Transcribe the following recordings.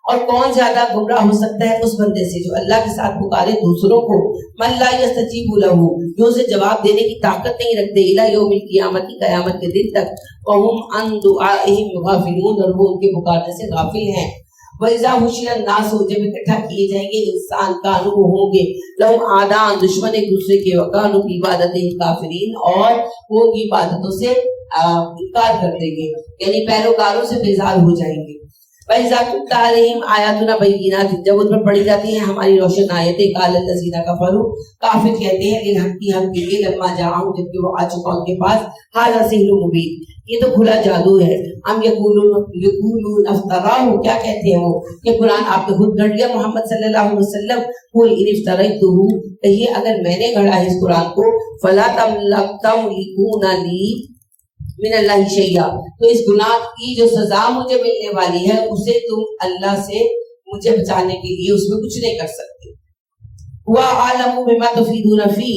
اور کون زیادہ گمراہ ہو سکتا ہے اس بندے سے جو اللہ کے ساتھ پکارے دوسروں کو، من لا یستجیب لہ، جو اسے جواب دینے کی طاقت نہیں رکھتے، الی یوم القیامت، قیامت کے دن تک، وہم عن دعائہم غافلون، اور وہ ان کے پکارنے سے غافل ہیں۔ وَإِذَا حُشِرَ النَّاسُ، جب اکٹھا کیے جائیں گے انسان، کانوا، وہ ہوں گے، لہم اعداء، دشمن ایک دوسرے کے، وکانوا بعبادتہم کافرین، اور وہ ان کی عبادتوں سے انکار کر دیں گے، یعنی پیروکاروں سے بیزار ہو جائیں گے۔ وَإِذَا تُتْلَىٰ عَلَيْهِمْ آيَاتُنَا بَيِّنَاتٍ، جب ان پر پڑھی جاتی ہیں ہماری روشن آیتیں، قَالَ الَّذِينَ كَفَرُوا، کافر کہتے ہیں لِلْحَقِّ، حق کے لیے، لَمَّا جَاءَهُمْ، جبکہ وہ آ چکا ان کے پاس، هَٰذَا سِحْرٌ مُبِينٌ، یہ تو کھلا جادو ہے۔ ہم یقولون افطراہ، کیا کہتے ہیں وہ کہ قرآن آپ نے خود گھڑ لیا محمد صلی اللہ علیہ وسلم، قل ان افتریتہ، کہیے اگر میں نے گھڑا ہے اس قرآن کو، فلا تملکون لی من اللہ شیئا، تو اس گناہ کی جو سزا مجھے ملنے والی ہے اسے تم اللہ سے مجھے بچانے کے لیے اس میں کچھ نہیں کر سکتے۔ ہوا عالم بما تفیدون فی،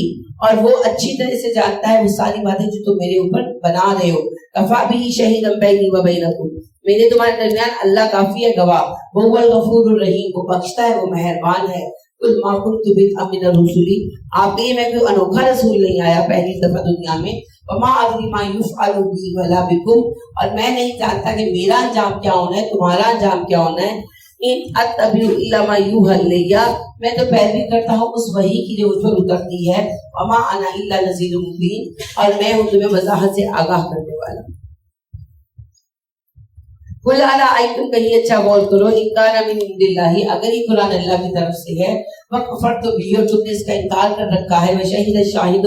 اور وہ اچھی طرح سے جانتا ہے وہ ساری باتیں جو تم میرے اوپر بنا رہے ہو۔ کفا بہ شہیدا بینی و بینکم، میرے تمہارے درمیان اللہ کافی ہے گواہ۔ وہ الغفور الرحیم، وہ بخشتا ہے، وہ مہربان ہے۔ قل ما کنت بدعا من الرسل، آپ کے میں کوئی انوکھا رسول نہیں آیا پہلی دفعہ دنیا میں۔ وما ادری ما یفعل بی ولا بکم، اور میں نہیں جانتا کہ میرا انجام کیا ہونا ہے، تمہارا انجام کیا ہونا ہے۔ ان اتبع الا ما یوحى الی، میں تو پیروی کرتا ہوں اس وحی کی جو مجھ پر اترتی ہے۔ وما انا الا نذیر مبین، اور میں ہوں تمہیں وضاحت سے آگاہ کرنے والا۔ قل ارأیتم، کہیں اچھا غور کرو، ان کان من عند اللہ، اگر یہ قرآن اللہ کی طرف سے ہے، وکفرتم بہ، اور تم نے اس کا انکار کر رکھا ہے، وشہد شاہد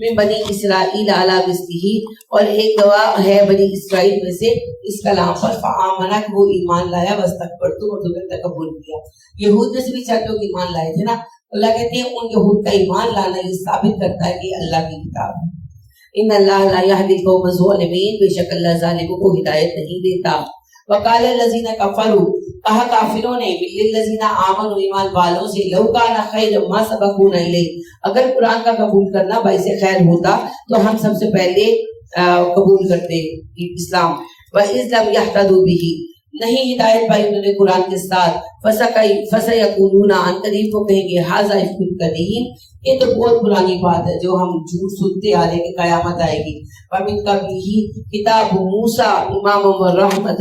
من بنی اسرائیل علی مثلہ، اور ایک گواہ ہے بنی اسرائیل میں سے اس کلام پر، فآمنہ، وہ ایمان لایا، واستکبرتم، اور تم نے تکبر کیا۔ یہود میں سے بھی چند لوگ ایمان لائے تھے نا، اللہ کہتے ہیں ان یہود کا ایمان لانا یہ ثابت کرتا ہے کہ اللہ کی کتاب ہے۔ ان اللہ لا یہدی القوم الظالمین، بے شک اللہ ظالموں کو ہدایت نہیں دیتا۔ وقال الذین کفروا، کہا کافروں نے، للذین آمنوا، ایمان والوں سے، لو کان خیرا ما سبقونا الیہ، اگر قرآن کا قبول کرنا باعث خیر ہوتا تو ہم سب سے پہلے قبول کرتے اسلام۔ وَإِذْ لَمْ يَهْتَدُوا بِهِ، نہیں ہدایت پائی انہوں نے قرآن کے ساتھ، فَسَيَقُولُونَ، عن قریب وہ کہیں گے، هَذَا إِفْكٌ قَدِيمٌ، یہ تو بہت پرانی بات ہے جو ہم جھوٹ سنتے آ رہے ہیں کہ قیامت آئے گی۔ وَمِن قَبْلِهِ کتاب موسیٰ اماما وَرَحْمَةً،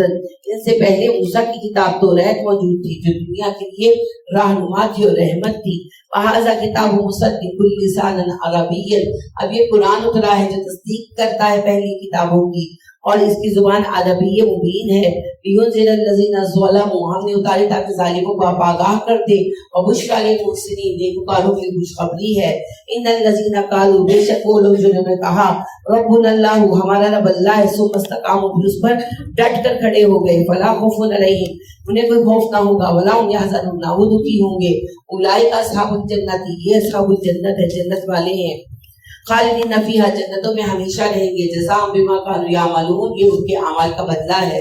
ان سے پہلے موسیٰ کی کتاب تو رہت موجود تھی جو دنیا کے لیے رہنما تھی اور رحمت تھی۔ وَهَذَا كِتَابٌ مُصَدِّقٌ لِسَانًا عَرَبِيًّا، اب یہ قرآن اترا ہے جو تصدیق کرتا ہے پہلی کتابوں کی، اور اس کی زبان عربی مبین ہے۔ لِيُنذِرَ الَّذِينَ ظَلَمُوا، ہم نے اتارے تاکہ ظالموں کو آپ آگاہ کر دے، وَبُشْرَىٰ لِلْمُحْسِنِينَ، نیکوکاروں کے لیے خوشخبری ہے۔ إِنَّ الَّذِينَ قَالُوا، بے شک وہ لوگ جنہوں نے کہا، رَبُّنَا اللَّهُ، ہمارا رب اللہ ہے، ثُمَّ اسْتَقَامُوا، پھر اس پر ڈٹ کر کھڑے ہو گئے، فَلَا خَوْفٌ عَلَيْهِمْ، انہیں کوئی خوف نہ ہوگا، وَلَا هُمْ يَحْزَنُونَ، نہ وہ دکھی ہوں گے۔ أُولَٰئِکَ أَصْحَابُ الْجَنَّةِ، یہ اصحاب الجنت ہے، جنت والے ہیں۔ خالدین فیہا، جنتوں میں ہمیشہ رہیں گے، جزاء بما کانوا یعملون، یہ ان کے اعمال کا بدلہ ہے۔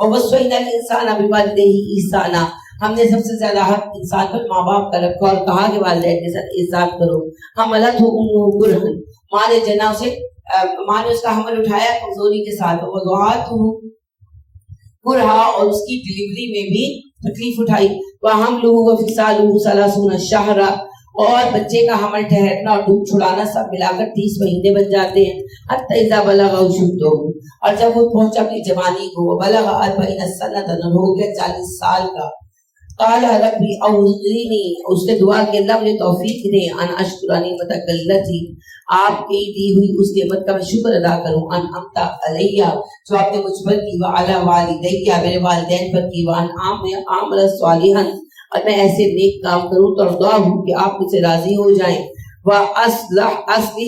ووصینا الانسان بوالدیہ احسانا، ہم نے سب سے زیادہ حق انسان پر ماں باپ کا رکھا اور کہا کہ والدین کے ساتھ احسان کرو۔ حملتہ امہ کرہا، ماں نے جنا اسے، ماں نے اس کا حمل اٹھایا کمزوری کے ساتھ، ووضعتہ کرہا، اور اس کی ڈلیوری میں بھی تکلیف اٹھائی۔ وحملہ وفصالہ 30 شہرا، اور بچے کا حمل ٹھہرنا اور دودھ چھڑانا سب ملا کر 30 مہینے بن جاتے ہیں۔ حتی اذا بلغ اشدہ، اور جب وہ پہنچا اپنی جوانی کو، وبلغ 40 سنۃ، ہو گیا 40 سال کا۔ قال ربی اوزعنی، اس نے دعا کی اللہ مجھے توفیق دے، ان اشکر نعمتک التی، آپ کی دی ہوئی اس نعمت کا میں شکر ادا کروں، انعمت علیہ، جو آپ نے مجھ پر کی، وعلی والدیہ، میرے والدین پر کی، وان اعمل صالحا، اور میں ایسے نیک کام کروں تو دعا ہوں کہ آپ مجھ سے راضی ہو جائیں۔ وَأَصْلِحْ فِي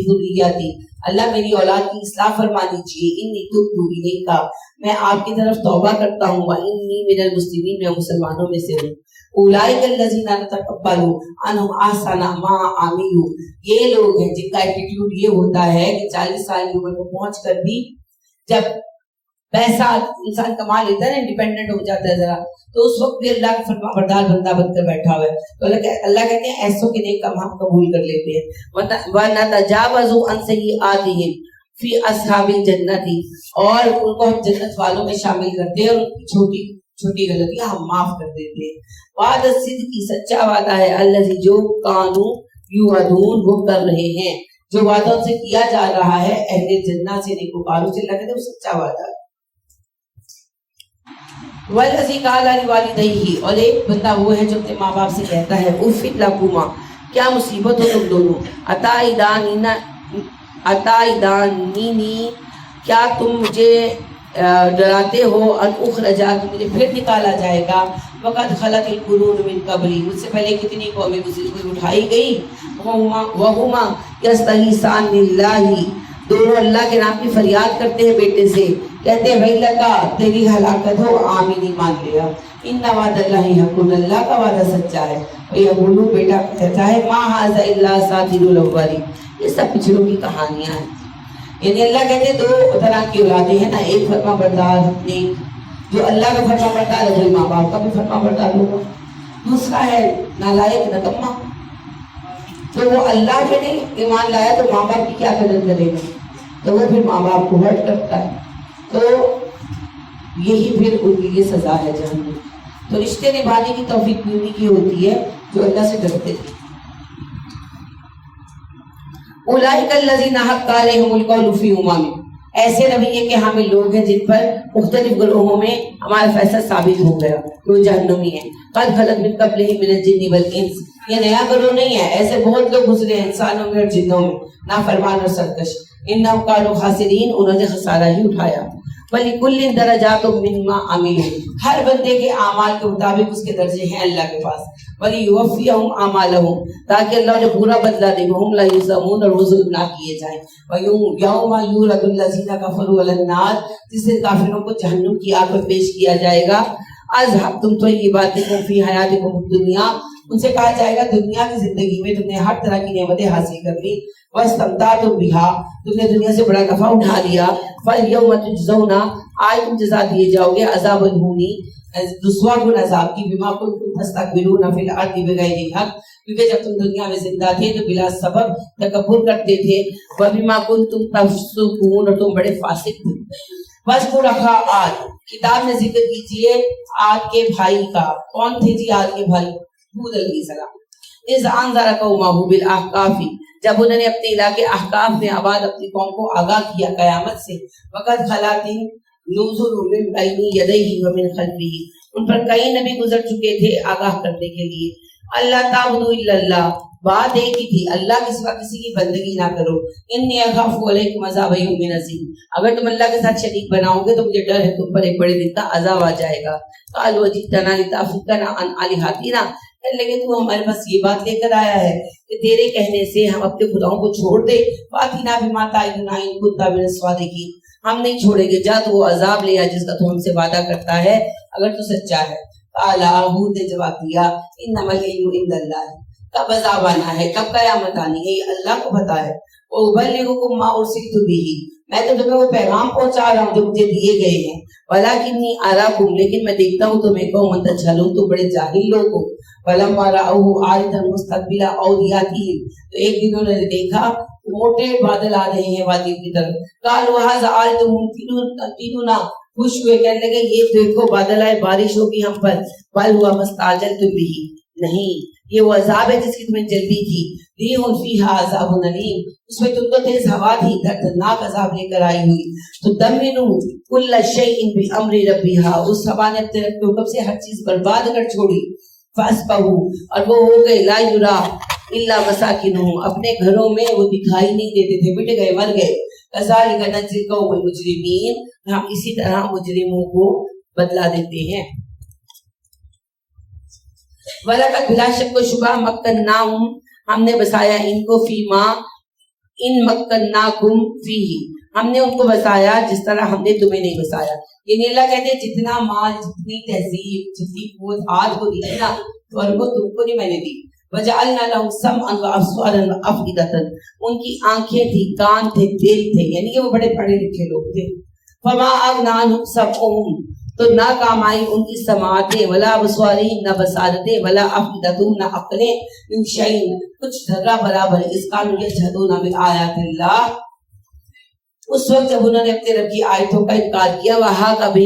ذُرِّيَّتِي، اللہ میری اولاد کی اصلاح فرما دیجیے۔ انی تبت الیک، میں آپ کی طرف توبہ کرتا ہوں، وانی من المسلمین، میں مسلمانوں میں سے ہوں۔ اولئک الذین نتقبل عنہم احسن ما عملوا، یہ لوگ ہیں جن کا ایٹیٹیوڈ یہ ہوتا ہے کہ 40 سال کی عمر کو پہنچ کر بھی جب پیسہ انسان کما لیتا ہے نا، انڈیپینڈنٹ ہو جاتا ہے ذرا، تو اس وقت بھی اللہ کا فرما بردار بندہ بن کر بیٹھا ہوا ہے، تو اللہ کہتے ہیں ایسوں کے نیک کام ہم قبول کر لیتے ہیں۔ وَنَتَجَاوَزُ عَنْ سَيِّئَاتِهِمْ فِي أَصْحَابِ الْجَنَّةِ، اور ان کو ہم جنت والوں میں شامل کرتے ہیں، اور ان کی چھوٹی چھوٹی غلطیاں ہم معاف کر دیتے ہیں. وعد الصدق کی سچا وعدہ ہے الذی جو کانوا یوعدون وہ کر رہے ہیں جو وعدہ سے کیا جا رہا ہے اہل جنت سے نیکوکاروں سے. اللہ کہتے ہیں وہ سچا وعدہ ہے. والذی قال لوالدیہ اور ایک بندہ وہ ہے جو اپنے ماں باپ سے کہتا ہے اف لکما کیا مصیبت ہو تم دونوں اتائدانینی کیا تم مجھے ڈراتے ہو ان اخرجا کہ مجھے پھر نکالا جائے گا. وقد خلت القرون من قبلی مجھ سے پہلے کتنی قومیں گزری اٹھائی گئی. وہما یستغیثان للہ دونوں اللہ کے نام کی فریاد کرتے ہیں بیٹے سے کہتے ہیں ویلکا تیری ہلاکت ہو آمین ایمان لیا. ان وعد اللہ حق اللہ کا وعدہ سچا ہے. یقولو بیٹا کہتا ہے ما ھذا الا اساطیر الاولین یہ سب پچھلوں کی کہانیاں ہیں. یعنی اللہ کہتے ہیں دو طرح کی اولادیں ہیں نا, ایک فرما بردار نیک جو اللہ کا فرما بردار ہے وہی ماں باپ کا بھی فرما بردار ہوگا. دوسرا ہے نالائق نکما تو وہ اللہ کے نہیں ایمان لایا تو ماں باپ کی کیا قدر کرے گا تو وہ پھر ماں باپ کو ہرٹ کرتا ہے. تو یہی پھر ان کے لیے سزا ہے جہنم. تو رشتے نبھانے کی توفیق بھی انہیں کی ہوتی ہے جو اللہ سے ڈرتے تھے. اولئک الذین حق علیہم القول فی امم ایسے نبی کے حامل لوگ ہیں جن پر مختلف گروہوں میں ہمارا فیصلہ ثابت ہو گیا وہ جہنمی ہیں. قد خلت من قبلہم من الجن والانس یہ نیا گروہ نہیں ہے, ایسے بہت لوگ گزرے ہیں انسانوں میں اور جنوں میں نافرمان اور سرکش. انہم کانوا خاسرین انہوں نے خسارہ ہی اٹھایا. وَلِكُلٍّ دَرَجَاتٌ مِّمَّا عَمِلُوا ہر بندے کے اعمال کے مطابق اس کے درجے ہیں اللہ کے پاس. وَلِيُوَفِّيَهُمْ أَعْمَالَهُمْ تاکہ اللہ انہیں پورا بدلہ دے. وَهُمْ لَا يُظْلَمُونَ اور وہ ظلم نہ کیے جائیں. وَيَوْمَ يُعْرَضُ الَّذِينَ كَفَرُوا عَلَى النَّارِ جس دن کافروں کو جہنم کی آگ پر پیش کیا جائے گا. اذهبتم طیباتکم فی حیاتکم الدنیا ان سے کہا جائے گا دنیا کی زندگی میں تم نے ہر طرح کی نعمتیں حاصل کر لی. واستمتعتم بها تم نے دنیا سے بڑا نفع اٹھا لیا. فاليوم تجزون آج تم جزا دیے جاؤ گے عذاب الہونی رسوا کن عذاب کی بما کنتم تستكبرون فی الارض بغیر الحق کیونکہ جب تم دنیا میں زندہ تھے تو بلا سبب تکبر کرتے تھے. وبما کنتم تفسقون اور تم بڑے فاسق تھے. واذکر اخا عاد کتاب میں ذکر کیجئے عاد کے بھائی کا. کون تھے جی عاد کے بھائی؟ ہود علیہ السلام. اذ انذر قومه بالاحقاف جب انہوں نے اپنے علاقے احقاف میں آباد اپنی قوم کو آگاہ کیا قیامت سے. وقد خلت نذر من بین یدیہ ومن خلفہ ان پر کئی نبی گزر چکے تھے آگاہ کرنے کے لیے. اللہ تعبدوا الا اللہ بات ایک ہی تھی اللہ کے سوا کسی کی بندگی نہ کرو. انی اخاف علیکم عذاب یوم عظیم اگر تم اللہ کے ساتھ شریک بناؤ گے تو مجھے ڈر ہے تم پر ایک بڑے دن کا عذاب آ جائے گا. قالوا جئتنا لتأفکنا عن آلہتنا لیکن تو ہمارے پاس یہ بات لے کر آیا ہے کہ تیرے کہنے سے ہم اپنے خداؤں کو چھوڑ دے. فاتنا بما تعدنا ان کنت من الصادقین ہم نہیں چھوڑیں گے جا تو وہ عذاب لے آ جس کا تو ہم سے وعدہ کرتا ہے اگر تو سچا ہے. قال ہود نے جواب دیا انما العلم عند اللہ کب عذاب آنا ہے کب قیامت آنی ہے یہ اللہ کو پتا ہے. وَأُبَلِّغُكُم مَّا أُرْسِلْتُ بِهِ میں تو تمہیں وہ پیغام پہنچا رہا ہوں جو مجھے دیے گئے ہیں. وَلَٰكِنِّي أَرَاكُمْ لیکن میں دیکھتا ہوں تمہیں قومًا تَجْهَلُونَ تم بڑے جاہل لوگ ہو. فَلَمَّا رَأَوْهُ عَارِضًا مُسْتَقْبِلَ أَوْدِيَتِهِمْ تو ایک دن انہوں نے دیکھا موٹے بادل آ رہے ہیں وادی کی طرف. قَالُوا هَٰذَا عَارِضٌ مُمْطِرُنَا خوش ہوئے کہنے لگے یہ دیکھو بادل آئے بارش ہوگی ہم پر. بل ہوا مستعجلتم به نہیں یہ وہ عذاب ہے جس کی تمہیں جلدی تھی. ریح فیہا عذاب علیم اس میں تم کو تیز ہوا تھی دردناک عذاب لے کر آئی ہوئی. تدمر کل شیء بامر ربھا اس ہوا نے اپنے رب کے حکم سے ہر چیز برباد کر چھوڑی. فاصبحوا اور وہ ہو گئے لا یرا الا مساکنہم اپنے گھروں میں وہ دکھائی نہیں دیتے تھے مٹ گئے مر گئے. کذالک نجزی القوم المجرمین ہم اسی طرح مجرموں کو بدلا دیتے ہیں. وَلَقَدْ بلا شک و شبہ مکناہم ہم نے بسایا ان کو فیما ان مکناکم فیہ ہم نے ان کو بسایا جس طرح ہم نے تمہیں نہیں بسایا. یعنی اللہ کہتے ہیں جتنا مال جتنی تہذیب جتنی قوت آج کو دی نا تو ان کو تم کو نہیں میں نے دی. وَجَعَلْنَا لَهُمْ سَمْعًا وَأَبْصَارًا وَأَفْئِدَةً ان کی آنکھیں تھی کان تھے دل تھے یعنی کہ وہ بڑے پڑھے لکھے لوگ تھے. فَمَا أَغْنَىٰ عَنْهُمْ سَمْعُهُمْ تو نہ کام آئی ان کی سماعتیں ولا بصوارہم نہ بصارتیں ولا افئدتہم نہ عقلیں من شیء کچھ ذرہ برابر اس قانون یجحدون بآیات اللہ اس وقت جب انہوں نے اپنے رب کی آیتوں کا انکار کیا. وہاں کبھی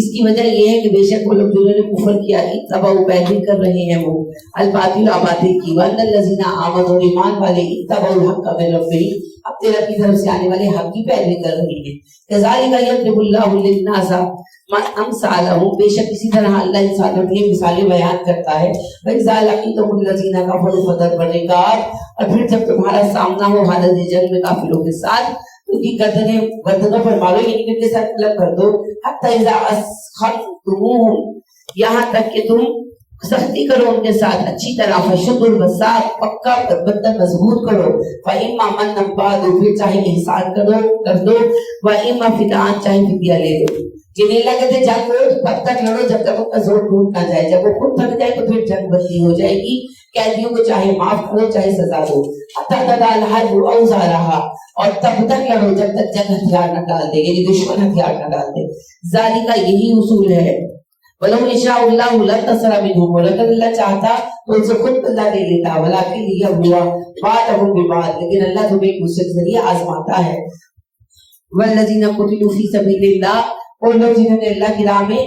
اس کی وجہ یہ ہے کہ بے شک وہ لوگ جنہوں نے کفر کیا اتبعوا پیروی کر رہے ہیں وہ الباطل باطل کی، وان الذین آمنوا ایمان والے اتبعوا الحق من ربہم اپنے رب کی طرف سے آنے والے حق کی پیروی کر رہے ہیں۔ کذالک یضرب اللہ للناس امثالهم، بے شک اسی طرح اللہ انسانوں کی مثالیں بیان کرتا ہے۔ وَإِذَا لَقِيتُمُ الَّذِينَ كَفَرُوا فَضَرْبَ الرِّقَابِ، اور پھر جب تمہارا سامنا ہو حالت جنگ میں کافروں کے ساتھ ان کی گردنوں پر مارو، یعنی ان کے ساتھ الگ کر دو، حتی اذا اسخنتموہم، یہاں تک کہ تم سختی کرو ان کے ساتھ اچھی طرح، فشدوا الوثاق، پکا بدن مضبوط کرو، فإما مَنًّا بَعْدُ، پھر چاہے احسان کر دو، وإما فداءً، چاہے فدیہ لے دو۔ جنہیں اللہ کہتے ہیں جنگ لڑو تب تک لڑو جب تک ان کا زور ٹوٹ نہ جائے، جب وہ خود تھک جائے تو پھر جنگ بندی ہو جائے گی، قیدیوں کو چاہے معاف کرو چاہے سزا دو، حتی تضع الحرب اوزارہا، اور تب تک لڑو جب تک جنگ ہتھیار نہ ڈال دے، یعنی دشمن ہتھیار نہ ڈال دے۔ ذالک یہی اصول ہے۔ وَلَوْ يَشَاءُ اللَّهُ لَانتَصَرَ مِنْهُمْ، اور اگر اللہ چاہتا تو ان سے خود اللہ لے لیتا، وَلَٰكِنْ لِيَبْلُوَ بَعْضَكُم بِبَعْضٍ، لیکن اللہ تمہیں ایک دوسرے کے ذریعے آزماتا ہے۔ وَالَّذِينَ قُتِلُوا فِي سَبِيلِ اللَّهِ، اور لوگ جنہوں نے اللہ کی راہ میں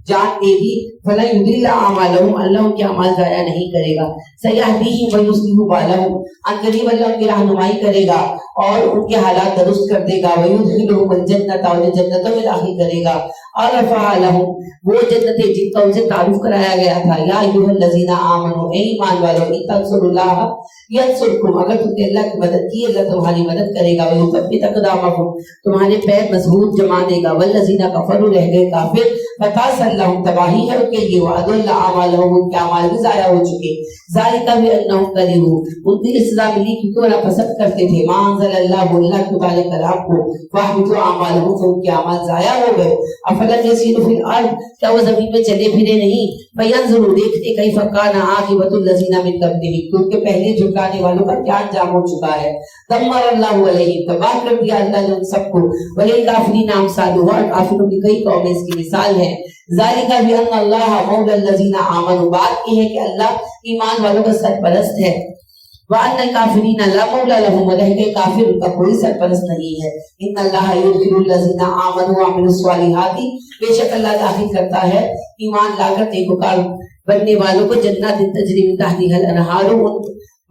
جان دے دی، فَلَن يُضِلَّ أَعْمَالَهُمْ، اللہ ان کے اعمال ضائع نہیں کرے گا، سَيَهْدِيهِمْ وَيُصْلِحُ بَالَهُمْ، ان قریب اللہ ان کی رہنمائی کرے گا اور ان کے حالات درست کر دے گا، وَيُدْخِلُهُمُ الْجَنَّةَ، اور جنتوں میں داخل کرے گا، عَرَفَهَا لَهُمْ، وہ جنتیں جن کا ان سے تعارف کرایا گیا تھا، یا ایھا الذین آمنوا، اے ایمان والو، ان تنصروا اللہ ینصرکم، اگر تم نے اللہ کی مدد کی اللہ تمہاری مدد کرے گا، ویثبت اقدامکم، تمہارے پیر مضبوط جما دے گا، والذین کفروا، رہ گئے کافر، فتعسا لهم، تباہی ہے ان کے لیے، وأضل أعمالهم، ان کے اعمال بھی ضائع ہو چکے، ذالک بأنہم کرہوا، ان کی سزا ملی کیونکہ وہ ناپسند کرتے تھے، ما انزل اللہ، اللہ کے تعالی کلام کو، فاحبط اعمالهم، تو ان کے اعمال ضائع ہو گئے، افلم يسيروا في الارض، کیا وہ زمین میں چلے پھرے نہیں، فینظروا، دیکھتے کیف کان عاقبۃ الذین من قبلہم، کہ ان کے پہلے جھٹلانے والوں کا کیا انجام ہو چکا ہے، دمر اللہ علیہم، تباہ کر دیا اللہ نے ان سب کو، وللکافرین امثالها، اور کافروں کی کئی قومیں اس کی مثال ہے، ذالک بأن اللہ مولی الذین آمنوا، بات یہ ہے کہ اللہ ایمان والوں کا سرپرست ہے، وَأَنَّ الْكَافِرِينَ لَا مَوْلَىٰ لَهُمْ، اور کہ کافر ان کا کوئی سرپرست نہیں ہے، إِنَّ اللَّهَ يُدْخِلُ الَّذِينَ آمَنُوا وَعَمِلُوا الصَّالِحَاتِ، بے شک اللہ داخل کرتا ہے ایمان لا کر نیکوکار بننے والوں کو جنات تجری من تحتها الانہار، ان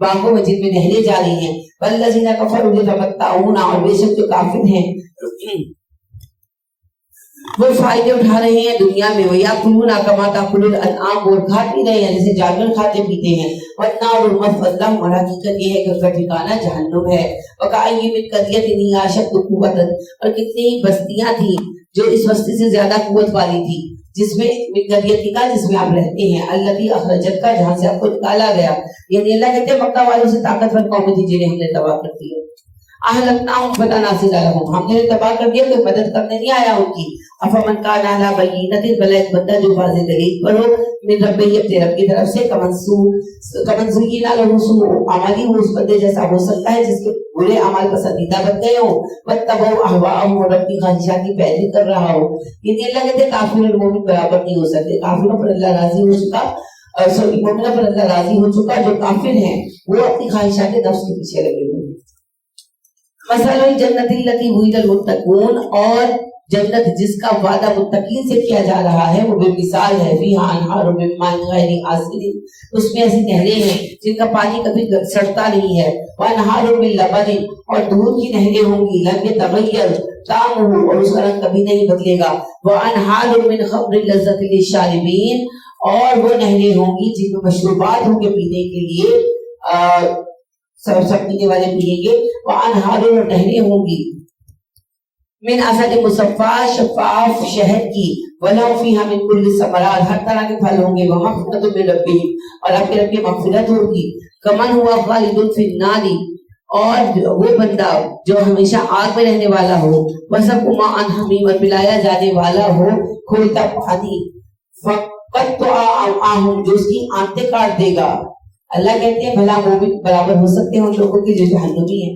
باغوں میں جن میں نہریں جاری ہیں، وَالَّذِينَ كَفَرُوا يَتَمَتَّعُونَ، اور بے شک جو کافر ہیں وہ فائدے اٹھا رہے ہیں دنیا میں، وَيَأْكُلُونَ كَمَا تَأْكُلُ الْأَنْعَامُ، اور کھا پی رہے ہیں جیسے جانور کھاتے پیتے ہیں، وَالنَّارُ مَثْوًى لَهُمْ، اور حقیقت یہ ہے کہ ان کا ٹھکانہ جہنم ہے، وَكَأَيِّن مِّن قَرْيَةٍ هِيَ أَشَدُّ قُوَّةً، اور کتنی ہی بستیاں تھیں جو اس بستی سے زیادہ قوت والی تھی، جس میں من قریتک، جس میں آپ رہتے ہیں، التی اخرجتک، جہاں سے آپ کو نکالا گیا، یعنی اللہ کہتے ہیں مکہ والوں سے طاقتور قوم تھی جنہیں ہم نے تباہ کر دیا، اہلکناہم فلا ناصر لهم، ہم نے تباہ کر دیا کوئی مدد کرنے نہیں آیا ان کی، افمن کان علی بینۃ، بھلا ایک بندہ جو واضح دلیل پر ہو، من ربہ، اپنے رب کی طرف سے، کمن زین له سوء عملی، وہ اس بندے جیسا ہو سکتا ہے جس کے برے اعمال پسندیدہ بن گئے ہوں، واتبعوا اهواءهم، اور اپنی خواہشات کی پیروی کر رہا ہو، یعنی اللہ کہتے ہیں کافر اور مومن برابر نہیں ہو سکتے، کافروں پر اللہ راضی ہو چکا، مومنوں پر اللہ راضی ہو چکا، جو کافر ہیں وہ اپنی خواہشات نفس کے پیچھے لگے ہوئے ہیں۔ مثل الجنت التي وعد المتقون، اور جنت جس کا وعدہ متقین سے کیا جا رہا ہے وہ بے مثال ہے، فیہا انہار من ماء غیر آسن، اس میں ایسی نہریں ہیں جن کا پانی کبھی سڑتا نہیں ہے، وانہار من لبن، اور دودھ کی نہریں ہوں گی، لم یتغیر طعمہ، اور اس کا رنگ کبھی نہیں بدلے گا، وانہار من خمر لذۃ للشاربین، اور وہ نہریں ہوں گی جن میں مشروبات ہوں گے پینے کے لیے، سب پینے والے پیئیں گے، وانہار، اور نہریں ہوں گی من عسل مصفا، شفاف شہد کی، ولہم فیہا من کل الثمرات، ہر طرح کے پھل ہوں گے، ومغفرۃ من ربہم، اور آپ کے رب کی مغفرت ہوگی، کمن ہوا خالد فی النار، اور وہ بندہ جو ہمیشہ آگ میں رہنے والا ہو، وسقوا ماء حمیم، اور پلایا جانے والا ہو کھولتا پانی، فقطع امعاءہم، جو اس کی آنتیں کاٹ دے گا، اللہ کہتے ہیں بھلا مومن برابر ہو سکتے ہیں ان لوگوں کے جو جہنمی ہیں،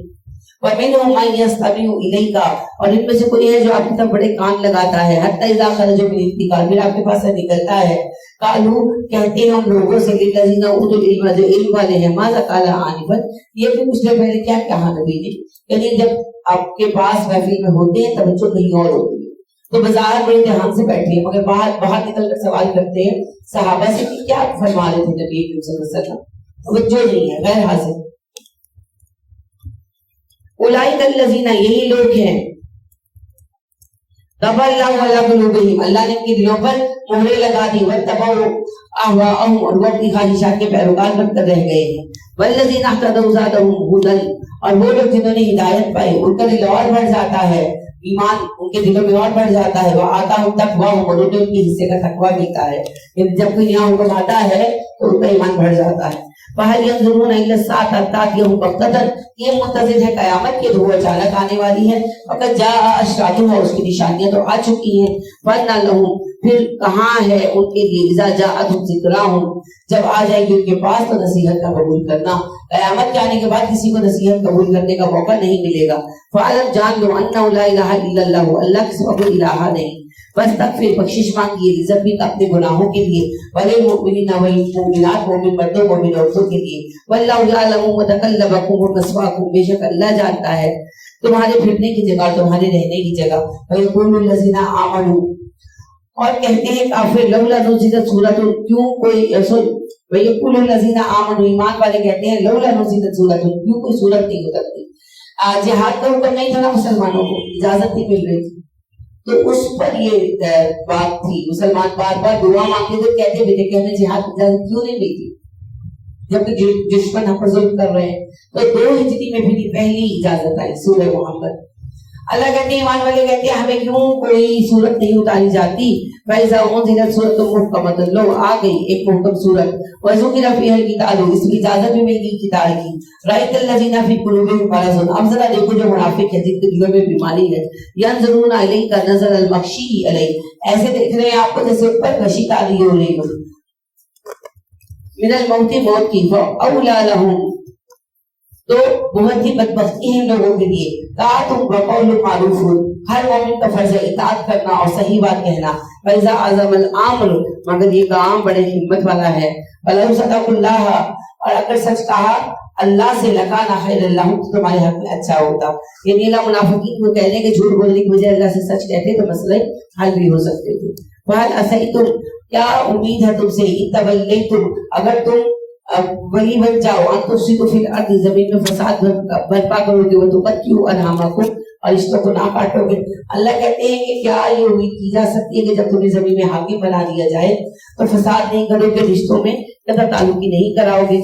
وَمِنْهُمْ مَنْ يَسْتَمِعُ إِلَيْكَ، اور ان میں سے کوئی ہے جو آپ کی طرف بڑے کان لگاتا ہے، حَتَّى إِذَا خَرَجُوا مِنْ الْإِنْتِقَالِ، پھر آپ کے پاس سے نکلتا ہے، قالوا، کہتے ہیں ہم لوگوں سے، لِلَّذِينَ أُوتُوا الْعِلْمَ، جو علم والے ہیں، ماذا قال آنفا، یہ بھی کچھ دیر پہلے کیا کہا نبی نے، یعنی جب آپ کے پاس محفل میں ہوتے ہیں توجہ کہیں اور ہوتی ہے، تو بظاہر بڑے دھیان سے بیٹھے ہیں، مگر باہر نکل کر سوال کرتے ہیں صحابہ سے کہ کیا فرما رہے تھے نبی کریم صلی اللہ علیہ وسلم، توجہ نہیں ہے، غیر حاضر۔ اولئک الذین، یہی لوگ ہیں، طبع اللہ علی قلوبہم، اللہ نے ان کے دلوں پر مہریں لگا دی، واتبعوا اہواءہم، اور وہ اپنی خواہشات کے پیروکار بن کر رہ گئے ہیں، والذین اہتدوا زادہم ھدی، اور وہ لوگ جنہوں نے ہدایت پائی ان کا دل اور بڑھ جاتا ہے، ایمان ان کے دلوں میں اور بڑھ جاتا ہے، وآتاہم تقواہم، اور انہیں ان کے حصے کا تقویٰ ملتا ہے، یعنی جب کوئی یہاں حکم آتا ہے تو ان کا ایمان بڑھ جاتا ہے۔ فَهَلْ يَنظُرُونَ إِلَّا السَّاعَةَ أَن تَأْتِيَهُم بَغْتَةً، یہ منتظر ہے قیامت کے وہ اچانک آنے والی ہے، فقد جاء اشراطها، اس کی نشانیاں تو آ چکی ہیں، فَأَنَّىٰ لَهُمْ، پھر کہاں ہے ان کے لیے، اذا جاءتهم ذکراہم، جب آ جائے گی ان کے پاس تو نصیحت کا قبول کرنا، قیامت کے آنے کے بعد کسی کو نصیحت قبول کرنے کا موقع نہیں ملے گا۔ فَعَلَمْ، جان لو، أَنَّهُ لَا إِلَٰهَ إِلَّا اللَّهُ، اللہ کے سوا کوئی الہ نہیں، بس تکفیر، بخشش مانگیے، لذنبک، اپنے گناہوں کے لیے، وللمؤمنین والمؤمنات، مومن مردوں مومن عورتوں کے لیے، واللہ یعلم متقلبکم ومثواکم، بے شک اللہ جانتا ہے تمہارے پھرنے کی جگہ اور تمہارے رہنے کی جگہ۔ ویقول الذین آمنوا، اور کہتے ہیں کافر، لولا نزلت سورۃ، کیوں کوئی ویقول الذین آمنوا، ایمان والے کہتے ہیں لولا نزلت سورۃ، کیوں کوئی سورت نہیں اترتی۔ جہاد کا حکم نہیں تھا نا مسلمانوں کو، اجازت نہیں مل رہی تھی، تو اس پر یہ بات تھی، مسلمان بار بار دعا مانگتے تھے، کہتے بھی تھے کہ ہمیں جہاد کی اجازت کیوں نہیں ملتی، جبکہ دشمن ہم پر ظلم کر رہے ہیں۔ تو 2 ہجری میں بھی پہلی اجازت آئی، سورہ محمد۔ اللہ کہتے ہیں ایمان والے کہتے ہیں ہمیں کیوں کوئی صورت نہیں اتاری جاتی، فَإِذَا أُنزِلَتْ سُورَةٌ مُحْكَمَةٌ، لو آ گئی ایک محکم صورت، وَذُكِرَ فِيهَا الْقِتَالُ، اس کی اجازت بھی مل گئی قتال کی، رَأَيْتَ الَّذِينَ فِي قُلُوبِهِمْ مَرَضٌ، اب ذرا دیکھو جو منافق ہے جن کے دلوں میں بیماری ہے، يَنظُرُونَ إِلَيْكَ نَظَرَ الْمَغْشِيِّ عَلَيْهِ، ایسے دیکھ رہے ہیں آپ کو جیسے اوپر غشی تاری ہو رہی ہو، من الموت، موت کی، فَأَوْلَىٰ لَهُمْ، تو بہت ہی بدبختی ہے ان لوگوں کے لیے، طاعتٌ وقول معروف، ہر مومن کا فرض ہے اطاعت کرنا اور صحیح بات کہنا، فَإِذَا عَزَمَ الْأَمْرُ، مگر یہ کام بڑے ہمت والا ہے، فَلَوْ صَدَقُوا اللَّهَ، اور اگر سچ کہا اللہ سے، لَكَانَ خَيْرًا لَهُمْ، تو تمہارے حق میں اچھا ہوتا، یعنی اللہ منافقین کو کہنے کہ جھوٹ بولنے کی بجائے اللہ سے سچ کہتے تو مسئلے حل بھی ہو سکتے تھے۔ فَهَلْ عَسَيْتُمْ، کیا امید ہے تم سے، إِن تَوَلَّيْتُمْ، اگر تم وہی بن جاؤ، ان تفسدوا فی الارض، زمین میں فساد برپا کرو گے، وتقطعوا ارحامکم، اور رشتوں کو نہ کاٹو گے۔ اللہ کہتے ہیں کہ کیا یہ امید کی جا سکتی ہے کہ جب تمہیں زمین میں حاکم بنا دیا جائے تو فساد نہیں کرو گے، رشتوں میں قطع تعلقی نہیں کراؤ گے۔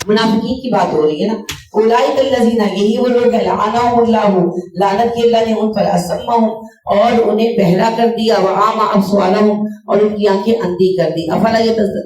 منافقین کی بات ہو رہی ہے نا۔ اولئک الذین، یہی وہ لوگ ہیں، لعنہم اللہ، لعنت کی اللہ نے ان پر، اسمہم، اور انہیں بہرا کر دیا، وعامی ابصارہم، اور ان کی آنکھیں اندھی کر دی۔ افلا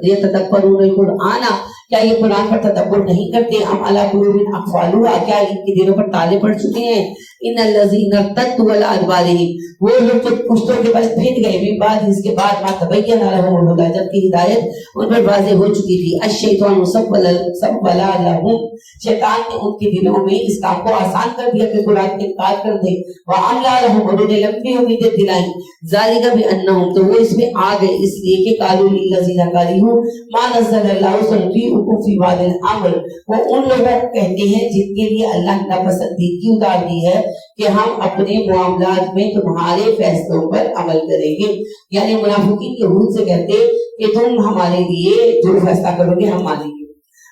یتدبرون القرآن، کیا یہ قرآن پر تدبر نہیں کرتے، ام علی قلوب اقفالها، کیا ان کے دلوں پر تالے پڑ چکے ہیں۔ ان الذین ارتدوا علی ادبارہم، وہ لوگ جو پشتوں کے بل پھر گئے، من بعد، اس کے بعد، ما تبین لهم الہدی، جبکہ ہدایت ان پر واضح ہو چکی تھی۔ الشیطان سول لهم، شیطان نے ان کے دلوں میں اس کام کو آسان کر دیا کہ قرآن کا انکار کر دے، وَأَمْلَىٰ لَهُمْ، اور انہیں لمبی امیدیں دلائیں، ذَلِكَ بِأَنَّهُمْ، تو وہ اس میں آ گئے اس لیے کہ قَالُوا لِلَّذِينَ كَرِهُوا مَا نَزَّلَ اللَّهُ سَنُطِيعُكُمْ فِي بَعْضِ الْأَمْرِ، وہ ان لوگوں کو کہتے ہیں جن کے لیے اللہ نے ناپسندیدگی اتار دی ہے کہ ہم اپنے معاملات میں تمہارے فیصلوں پر عمل کریں گے، یعنی منافقین یہود سے کہتے کہ تم ہمارے لیے جو فیصلہ کرو گے ہم مانیں گے۔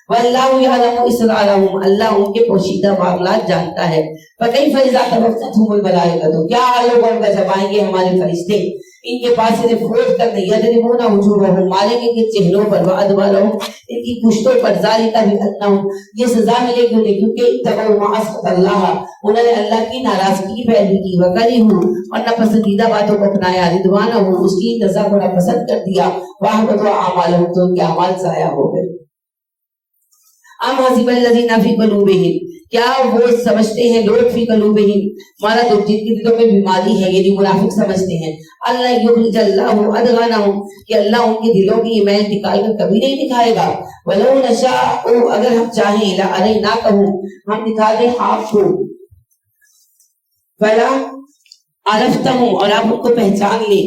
واللہ یعلم اسرارہم، اللہ ان کے پوشیدہ معاملات جانتا ہے۔ فکیف اذا توفتہم الملائکۃ، کیا حال ہوگا ان کا جب آئیں گے ہمارے فرشتے ان کے پاس انہیں فوت کرنے، یضربون وجوہہم، ماریں گے ان کے چہروں پر، وادبارہم، ان کی پشتوں پر، ذالک بانہم، یہ سزا ملے گی انہیں کیونکہ اتبعوا ما اسخط اللہ، انہوں نے اللہ کی ناراضگی کی پیروی کی، وکرہوا، اور ناپسندیدہ باتوں کو اپنایا، رضوانہ، اس کی رضا کو ناپسند کر دیا، واحبط اعمالہم، تو ان کے اعمال ضائع ہو گئے۔ ام حسب الذین فی قلوبہم، کیا وہ سمجھتے ہیں لوگ فی قلوبہم مرض، جن کے دلوں میں بیماری ہے، یعنی منافق سمجھتے ہیں، اللہ یخرج اللہ ادغانہم، کہ اللہ ان کے دلوں کی یہ میل نکال کر کبھی نہیں دکھائے گا۔ ولو نشاء، اگر ہم چاہیں، لاریناکہم، ہم دکھا دیں آپ کو، فلا عرفتہم، اور آپ ان کو پہچان لیں،